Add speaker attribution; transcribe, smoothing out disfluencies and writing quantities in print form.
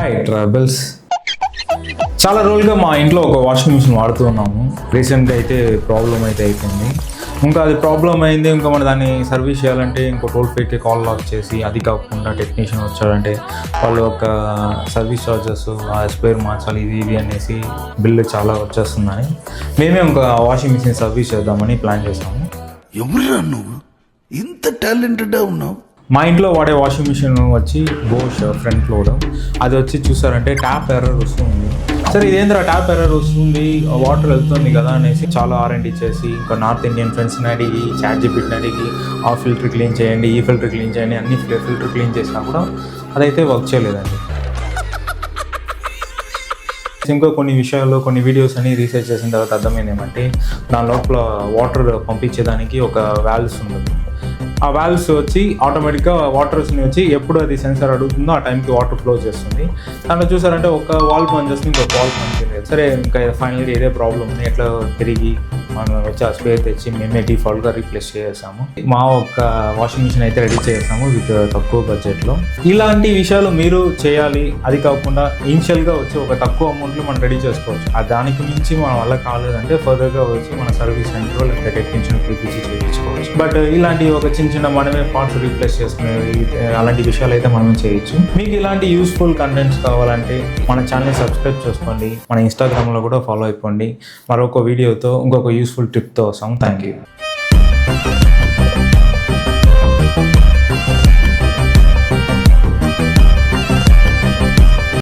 Speaker 1: Hi travels. చాలా రోజులుగా మా ఇంట్లో ఒక వాషింగ్ మిషన్ వాడుతూ ఉన్నాము. రీసెంట్గా అయితే ప్రాబ్లం అయితే అయిపోయింది. ఇంకా అది ప్రాబ్లం అయింది. ఇంకా మనం దాన్ని సర్వీస్ చేయాలంటే ఇంకో టోల్ ఫ్రీకి కాల్ లాక్ చేసి, అది కాకుండా టెక్నీషియన్ వచ్చాడంటే వాళ్ళు ఒక సర్వీస్ చార్జెస్, ఆ స్పేర్ మార్చాలి, ఇది అనేసి బిల్లు చాలా వచ్చేస్తుందని మేమే ఒక వాషింగ్ మిషన్ సర్వీస్ చేద్దామని ప్లాన్ చేసాము.
Speaker 2: ఎవరురా నువ్వు ఇంత టాలెంటెడ్గా ఉన్నావు?
Speaker 1: మా ఇంట్లో వాడే వాషింగ్ మిషన్ వచ్చి బోష్ ఫ్రంట్ లోడ్. అది వచ్చి చూసారంటే ట్యాప్ ఎర్రర్ వస్తుంది. సరే ఇదేంద్రా ట్యాప్ ఎర్రర్ వస్తుంది, వాటర్ వెళ్తుంది కదా అనేసి చాలా R&D చేసి, ఇంకా నార్త్ ఇండియన్ ఫ్రెండ్స్ని అడిగి, ChatGPTని అడిగి, ఆ ఫిల్టర్ క్లీన్ చేయండి, ఈ ఫిల్టర్ క్లీన్ చేయండి, అన్ని ఫిల్టర్ క్లీన్ చేసినా కూడా అదైతే వర్క్ చేయలేదండి. ఇంకా కొన్ని విషయాల్లో కొన్ని వీడియోస్ అని రీసెర్చ్ చేసిన తర్వాత అర్థమైంది ఏమంటే, దాని లోపల వాటర్ పంపించేదానికి ఒక వాల్వ్స్ ఉంటుంది. ఆ వాల్వ్స్ వచ్చి ఆటోమేటిక్గా వాటర్స్ని వచ్చి ఎప్పుడు అది సెన్సార్ అడుగుతుందో ఆ టైంకి వాటర్ ఫ్లో చేస్తుంది. దాంట్లో చూసారంటే ఒక వాల్వ్ పని చేస్తుంది, ఇంకొక వాల్వ్ పనిచేయలేదు. సరే ఇంకా ఫైనల్గా ఇదే ప్రాబ్లమ్ ఉంది. ఎట్లా తిరిగి మనం వచ్చి ఆ స్పేర్ తెచ్చి మేమే డిఫాల్ట్గా రీప్లేస్ చేసాము. మా ఒక వాషింగ్ మిషన్ అయితే రెడీ చేసాము విత్ తక్కువ బడ్జెట్లో. ఇలాంటి విషయాలు మీరు చేయాలి. అది కాకుండా ఇనిషియల్గా వచ్చి ఒక తక్కువ అమౌంట్లో మనం రెడీ చేసుకోవచ్చు. దానికి మించి మన వల్ల కాలేదంటే ఫర్దర్గా వచ్చి మన సర్వీస్ సెంటర్లో లేకపోతే టెక్నీషియన్ పిలిపించి చేయించుకోవచ్చు. బట్ ఇలాంటి ఒక చిన్న మనమే పార్ట్స్ రీప్లేస్ చేసుకునేవి, అలాంటి విషయాలు అయితే మనం చేయొచ్చు. మీకు ఇలాంటి యూస్ఫుల్ కంటెంట్స్ కావాలంటే మన ఛానల్ని సబ్స్క్రైబ్ చేసుకోండి. మన ఇన్స్టాగ్రామ్లో కూడా ఫాలో అయిపోండి. మరొక వీడియోతో ఇంకొక యూస్ఫుల్ టిప్తో వస్తాము. Thank you.